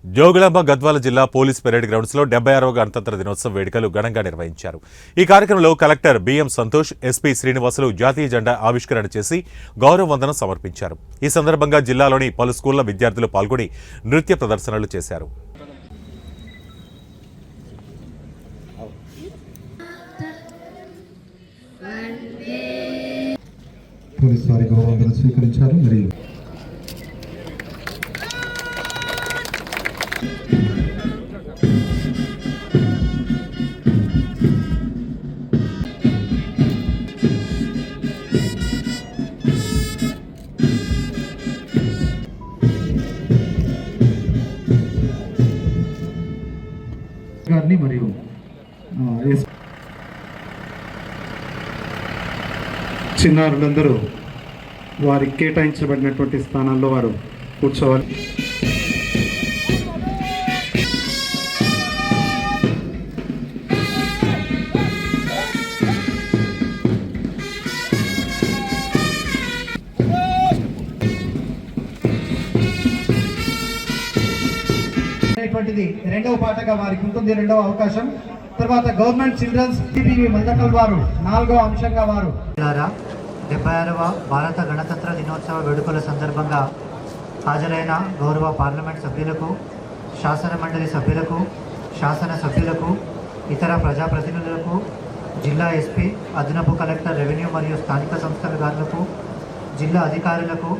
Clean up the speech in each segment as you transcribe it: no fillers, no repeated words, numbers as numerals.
జోగులాంబ గద్వాల జిల్లా police parade grounds లో 76వ గణతంత్ర దినోత్సవ వేడుకలు ఘనంగా నిర్వహించారు. ఈ కార్యక్రమంలో collector BM Santosh, SP Srinivasulu జాతీయ జెండా ఆవిష్కరణ చేసి గౌరవ వందనం సమర్పించారు. ఈ సందర్భంగా జిల్లాలోని పలు స్కూళ్ల విద్యార్థులు పాల్గొని నృత్య ప్రదర్శనలు చేశారు. పోలీసు వారి గౌరవ వందనం స్వీకరించారు. మరియు గారిని మరియు చిన్నారులందరూ వారికి కేటాయించబడినటువంటి స్థానాల్లో వారు కూర్చోవాలి. రెండవ పాటగా వారికి ఉంటుంది రెండవ అవకాశం. తర్వాత గవర్నమెంట్ చిల్డ్రన్స్ మల్దకల్ వారు నాలుగవ అంశంగా వారు 76వ భారత గణతంత్ర దినోత్సవ వేడుకల సందర్భంగా హాజరైన గౌరవ పార్లమెంట్ సభ్యులకు, శాసన మండలి సభ్యులకు, శాసన సభ్యులకు, ఇతర ప్రజాప్రతినిధులకు, జిల్లా ఎస్పీ, అదనపు కలెక్టర్, రెవెన్యూ మరియు స్థానిక సంస్థల గారులకు, జిల్లా అధికారులకు,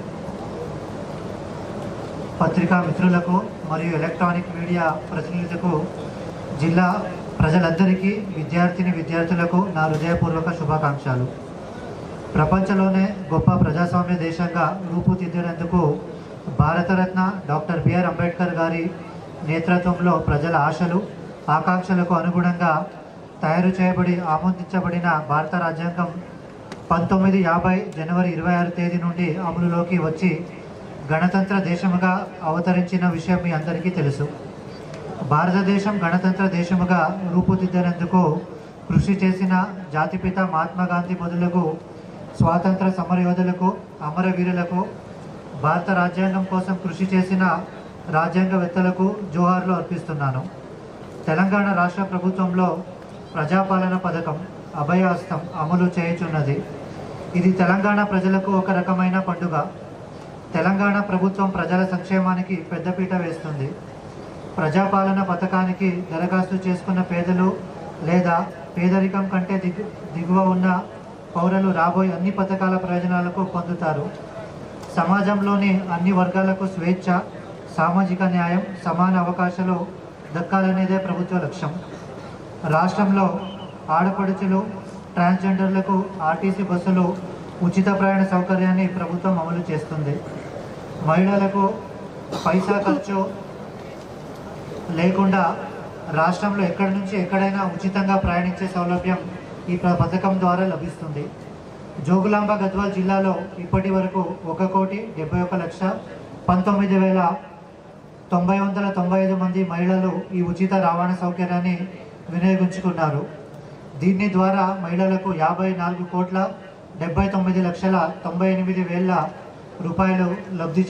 పత్రికా మిత్రులకు మరియు ఎలక్ట్రానిక్ మీడియా ప్రతినిధులకు, జిల్లా ప్రజలందరికీ, విద్యార్థులకు నా హృదయపూర్వక శుభాకాంక్షలు. ప్రపంచంలోనే గొప్ప ప్రజాస్వామ్య దేశంగా రూపుదిద్దేందుకు భారతరత్న డాక్టర్ బిఆర్ అంబేద్కర్ గారి నేతృత్వంలో ప్రజల ఆశలు, ఆకాంక్షలకు అనుగుణంగా తయారు చేయబడి ఆమోదించబడిన భారత రాజ్యాంగం 1950 జనవరి 26 తేదీ నుండి అమలులోకి వచ్చి గణతంత్ర దేశముగా అవతరించిన విషయం మీ అందరికీ తెలుసు. భారతదేశం గణతంత్ర దేశముగా రూపుదిద్దేందుకు కృషి చేసిన జాతిపిత మహాత్మా గాంధీ మొదలుగు స్వాతంత్ర సమరయోధులకు, అమరవీరులకు, భారత రాజ్యాంగం కోసం కృషి చేసిన రాజ్యాంగవేత్తలకు జోహార్లు అర్పిస్తున్నాను. తెలంగాణ రాష్ట్ర ప్రభుత్వంలో ప్రజాపాలన పథకం అభయహస్తం అమలు చేయుచున్నది. ఇది తెలంగాణ ప్రజలకు ఒక రకమైన పండుగ. తెలంగాణ ప్రభుత్వం ప్రజల సంక్షేమానికి పెద్దపీట వేస్తుంది. ప్రజాపాలన పథకానికి దరఖాస్తు చేసుకున్న పేదలు లేదా పేదరికం కంటే దిగువ ఉన్న పౌరులు రాబోయే అన్ని పథకాల ప్రయోజనాలకు పొందుతారు. సమాజంలోని అన్ని వర్గాలకు స్వేచ్ఛ, సామాజిక న్యాయం, సమాన అవకాశాలు దక్కాలనేదే ప్రభుత్వ లక్ష్యం. రాష్ట్రంలో ఆడపడుచులు, ట్రాన్స్జెండర్లకు ఆర్టీసీ బస్సులు ఉచిత ప్రయాణ సౌకర్యాన్ని ప్రభుత్వం అమలు చేస్తుంది. మహిళలకు పైసా ఖర్చు లేకుండా రాష్ట్రంలో ఎక్కడి నుంచి ఎక్కడైనా ఉచితంగా ప్రయాణించే సౌలభ్యం ఈ పథకం ద్వారా లభిస్తుంది. జోగులాంబ గద్వాల్ జిల్లాలో ఇప్పటి వరకు 1,71,19,995 మంది మహిళలు ఈ ఉచిత రవాణా సౌకర్యాన్ని వినియోగించుకున్నారు. దీని ద్వారా మహిళలకు 54,79,98,000 రూపాయలు లబ్ధి